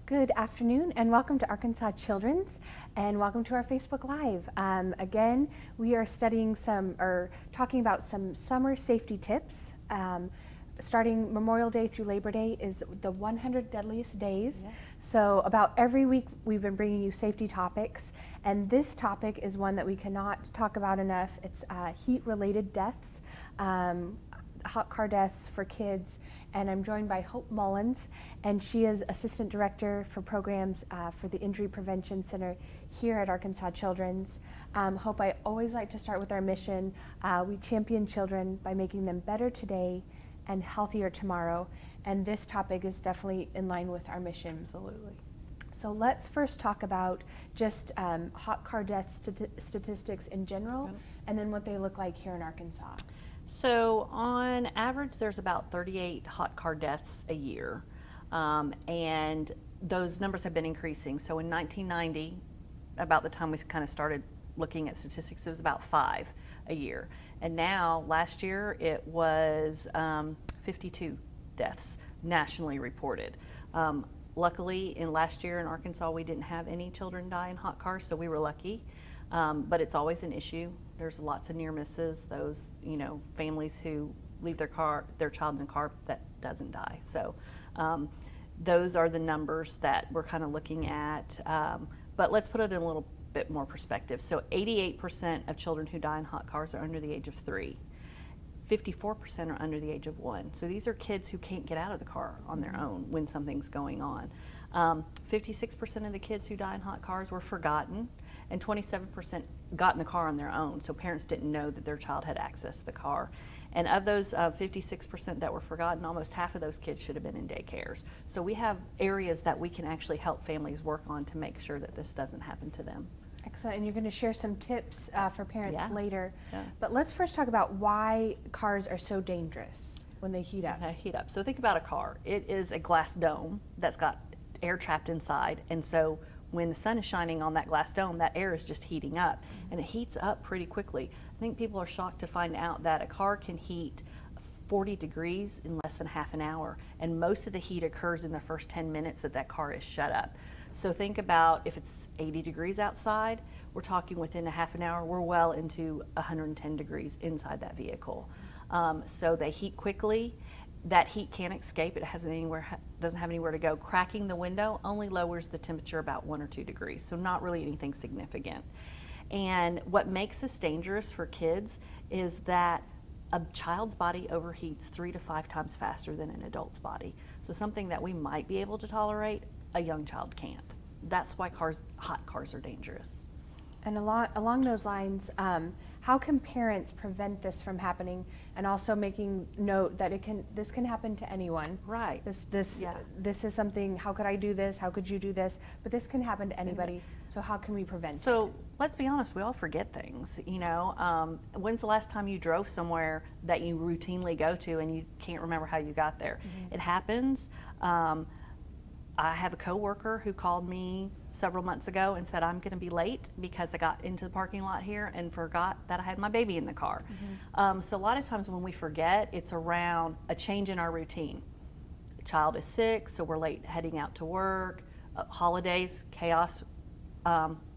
Good afternoon and welcome to Arkansas Children's and welcome to our Facebook Live. Again, we are talking about some summer safety tips. Starting Memorial Day through Labor Day is the 100 deadliest days. Yeah. So about every week we've been bringing you safety topics, and this topic is one that we cannot talk about enough. It's heat-related deaths, hot car deaths for kids. And I'm joined by Hope Mullins, and she is Assistant Director for Programs for the Injury Prevention Center here at Arkansas Children's. Hope, I always like to start with our mission. We champion children by making them better today and healthier tomorrow, and this topic is definitely in line with our mission. Absolutely. So let's first talk about just hot car death statistics in general, and then what they look like here in Arkansas. So on average, there's about 38 hot car deaths a year, and those numbers have been increasing. So in 1990, about the time we kind of started looking at statistics, it was about 5 a year. And now, last year, it was 52 deaths nationally reported. Luckily, in last year in Arkansas, we didn't have any children die in hot cars, so we were lucky. But it's always an issue. There's lots of near misses, those, families who leave their child in the car that doesn't die. So those are the numbers that we're kind of looking at. But let's put it in a little bit more perspective. So 88% of children who die in hot cars are under the age of 3. 54% are under the age of 1. So these are kids who can't get out of the car on their own when something's going on. 56% of the kids who die in hot cars were forgotten, and 27% got in the car on their own, so parents didn't know that their child had accessed the car. And of those 56% that were forgotten, almost half of those kids should have been in daycares. So we have areas that we can actually help families work on to make sure that this doesn't happen to them. Excellent, and you're going to share some tips for parents later. Yeah. But let's first talk about why cars are so dangerous when they heat up. So think about a car. It is a glass dome that's got air trapped inside, and so when the sun is shining on that glass dome, that air is just heating up, and it heats up pretty quickly. I think people are shocked to find out that a car can heat 40 degrees in less than half an hour, and most of the heat occurs in the first 10 minutes that car is shut up. So think about if it's 80 degrees outside, we're talking within a half an hour, we're well into 110 degrees inside that vehicle. So they heat quickly. That heat can't escape. It doesn't have anywhere to go. Cracking the window only lowers the temperature about 1 or 2 degrees, so not really anything significant. And what makes this dangerous for kids is that a child's body overheats 3 to 5 times faster than an adult's body. So something that we might be able to tolerate, a young child can't. That's why hot cars are dangerous. And along those lines, how can parents prevent this from happening, and also making note that this can happen to anyone? Right. This is something. How could I do this? How could you do this? But this can happen to anybody. So how can we prevent it? So let's be honest. We all forget things. When's the last time you drove somewhere that you routinely go to and you can't remember how you got there? Mm-hmm. It happens. I have a coworker who called me several months ago and said, I'm going to be late because I got into the parking lot here and forgot that I had my baby in the car. Mm-hmm. So a lot of times when we forget, it's around a change in our routine. The child is sick, so we're late heading out to work, holidays, chaos,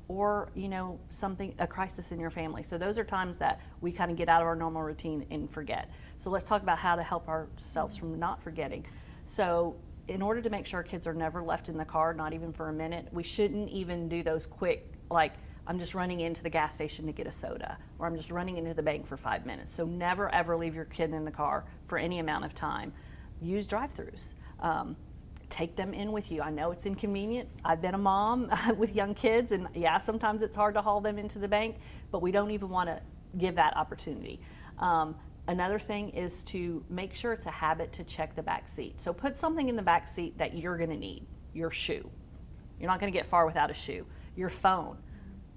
or a crisis in your family. So those are times that we kind of get out of our normal routine and forget. So let's talk about how to help ourselves from not forgetting. So in order to make sure our kids are never left in the car, not even for a minute, we shouldn't even do those quick, like I'm just running into the gas station to get a soda, or I'm just running into the bank for 5 minutes. So never ever leave your kid in the car for any amount of time. Use drive-thrus. Take them in with you. I know it's inconvenient. I've been a mom with young kids, and sometimes it's hard to haul them into the bank, but we don't even want to give that opportunity. Another thing is to make sure it's a habit to check the back seat. So put something in the back seat that you're going to need. Your shoe. You're not going to get far without a shoe. Your phone.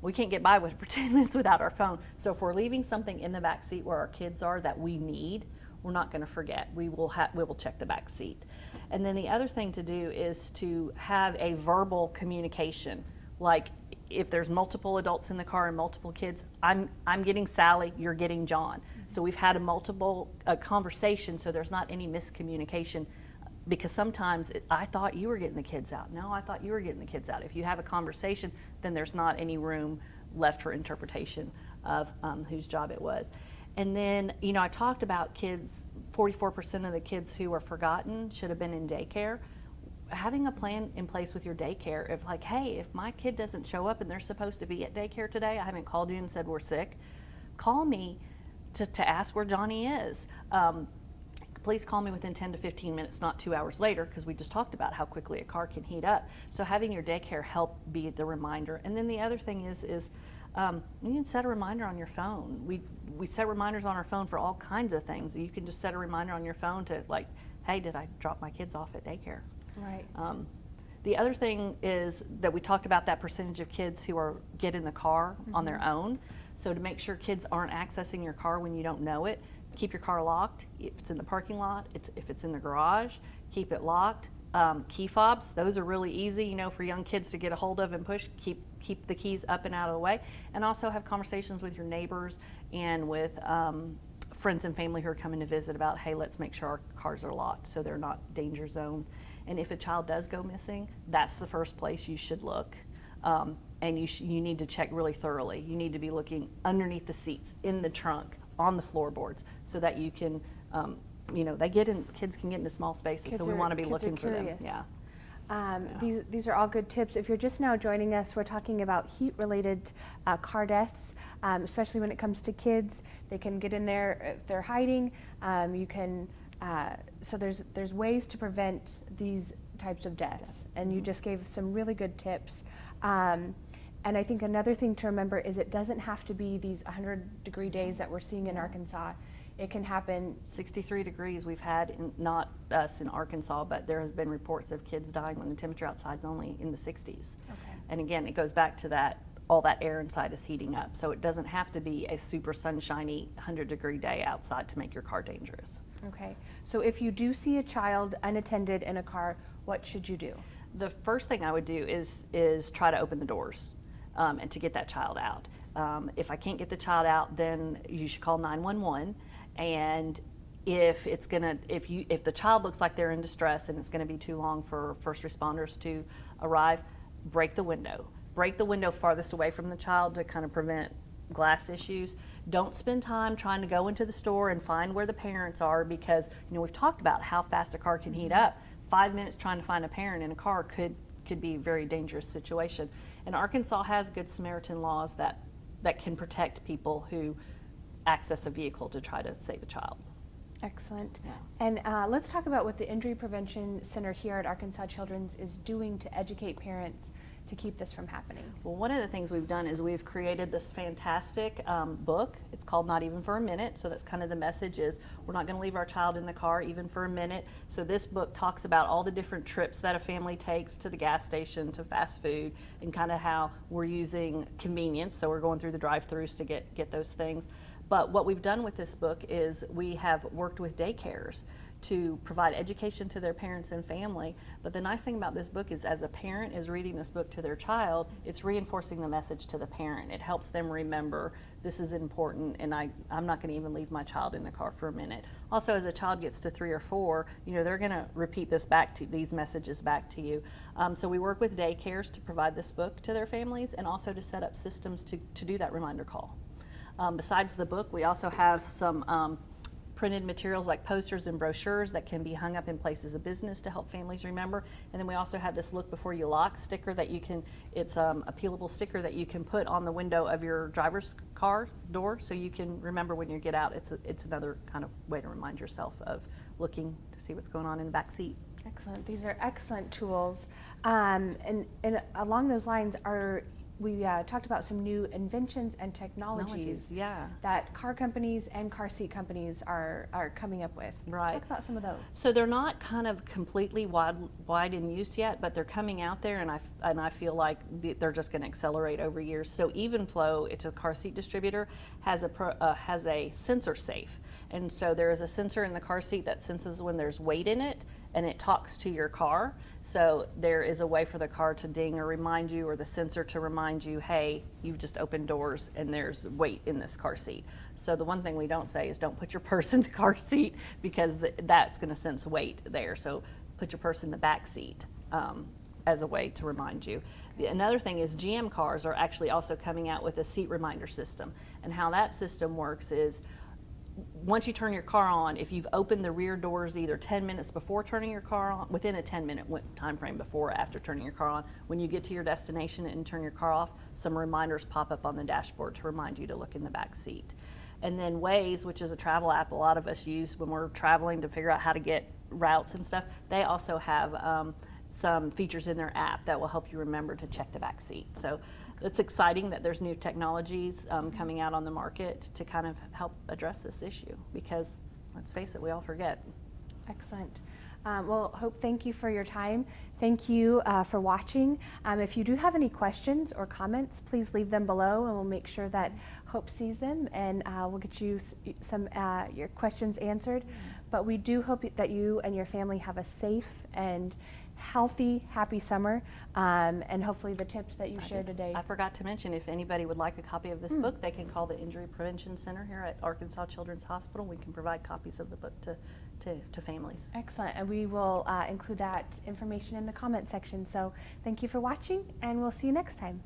We can't get by for 10 minutes without our phone. So if we're leaving something in the back seat where our kids are that we need, we're not going to forget. We will check the back seat. And then the other thing to do is to have a verbal communication. Like if there's multiple adults in the car and multiple kids, I'm getting Sally, you're getting John. So we've had a multiple conversation, so there's not any miscommunication because sometimes I thought you were getting the kids out. No, I thought you were getting the kids out. If you have a conversation, then there's not any room left for interpretation of whose job it was. And then, I talked about kids, 44% of the kids who are forgotten should have been in daycare. Having a plan in place with your daycare of like, hey, if my kid doesn't show up and they're supposed to be at daycare today, I haven't called you and said we're sick, call me to ask where Johnny is. Please call me within 10 to 15 minutes, not 2 hours later, because we just talked about how quickly a car can heat up. So having your daycare help be the reminder. And then the other thing is you can set a reminder on your phone. We set reminders on our phone for all kinds of things. You can just set a reminder on your phone to like, hey, did I drop my kids off at daycare? Right. The other thing is that we talked about that percentage of kids who get in the car on their own. So to make sure kids aren't accessing your car when you don't know it, keep your car locked. If it's in the parking lot, if it's in the garage, keep it locked. Key fobs, those are really easy, for young kids to get a hold of and push. Keep the keys up and out of the way. And also have conversations with your neighbors and with friends and family who are coming to visit about, hey, let's make sure our cars are locked so they're not danger zone. And if a child does go missing, that's the first place you should look. And you need to check really thoroughly. You need to be looking underneath the seats, in the trunk, on the floorboards, so that you can, kids can get into small spaces, so we want to be looking for them. Yeah. These are all good tips. If you're just now joining us, we're talking about heat-related car deaths, especially when it comes to kids. They can get in there if they're hiding. So there's ways to prevent these types of deaths, and you just gave some really good tips. And I think another thing to remember is it doesn't have to be these 100-degree days that we're seeing in Arkansas. It can happen. 63 degrees we've had, not us in Arkansas, but there has been reports of kids dying when the temperature outside is only in the 60s. Okay. And again, it goes back to that, all that air inside is heating up. So it doesn't have to be a super sunshiny 100-degree day outside to make your car dangerous. Okay. So if you do see a child unattended in a car, what should you do? The first thing I would do is try to open the doors and to get that child out. If I can't get the child out, then you should call 911. And if the child looks like they're in distress and it's going to be too long for first responders to arrive, break the window. Break the window farthest away from the child to kind of prevent glass issues. Don't spend time trying to go into the store and find where the parents are, because we've talked about how fast a car can heat up. 5 minutes trying to find a parent in a car could be a very dangerous situation. And Arkansas has Good Samaritan laws that can protect people who access a vehicle to try to save a child. Excellent. Yeah. And let's talk about what the Injury Prevention Center here at Arkansas Children's is doing to educate parents to keep this from happening. Well, one of the things we've done is we've created this fantastic book. It's called Not Even for a Minute. So that's kind of the message is we're not going to leave our child in the car even for a minute. So this book talks about all the different trips that a family takes to the gas station, to fast food, and kind of how we're using convenience. So we're going through the drive-thrus to get those things. But what we've done with this book is we have worked with daycares to provide education to their parents and family. But the nice thing about this book is as a parent is reading this book to their child, it's reinforcing the message to the parent. It helps them remember this is important, and I'm not going to even leave my child in the car for a minute. Also, as a child gets to 3 or 4, they're going to repeat these messages back to you. So we work with daycares to provide this book to their families and also to set up systems to do that reminder call. Besides the book, we also have some printed materials like posters and brochures that can be hung up in places of business to help families remember. And then we also have this look before you lock sticker that it's a peelable sticker that you can put on the window of your driver's car door so you can remember when you get out. It's another kind of way to remind yourself of looking to see what's going on in the back seat. Excellent. These are excellent tools. And along those lines, we talked about some new inventions and technologies that car companies and car seat companies are coming up with. Right. Talk about some of those. So they're not kind of completely wide in use yet, but they're coming out there, and I feel like they're just going to accelerate over years. So Evenflow, it's a car seat distributor, has a sensor safe. And so there is a sensor in the car seat that senses when there's weight in it, and it talks to your car. So there is a way for the car to ding or remind you, or the sensor to remind you, hey, you've just opened doors and there's weight in this car seat. So the one thing we don't say is don't put your purse in the car seat, because that's going to sense weight there. So put your purse in the back seat as a way to remind you. Another thing is GM cars are actually also coming out with a seat reminder system. And how that system works is once you turn your car on, if you've opened the rear doors either 10 minutes before turning your car on, within a 10-minute time frame before or after turning your car on, when you get to your destination and turn your car off, some reminders pop up on the dashboard to remind you to look in the back seat. And then Waze, which is a travel app a lot of us use when we're traveling to figure out how to get routes and stuff, they also have some features in their app that will help you remember to check the back seat. So it's exciting that there's new technologies coming out on the market to kind of help address this issue, because let's face it, we all forget. Excellent. Well, Hope, thank you for your time. Thank you for watching. If you do have any questions or comments, please leave them below, and we'll make sure that Hope sees them, and we'll get you some your questions answered. But we do hope that you and your family have a safe and healthy, happy summer, and hopefully the tips that you shared today. I forgot to mention, if anybody would like a copy of this book, they can call the Injury Prevention Center here at Arkansas Children's Hospital. We can provide copies of the book to families. Excellent, and we will include that information in the comment section. So thank you for watching, and we'll see you next time.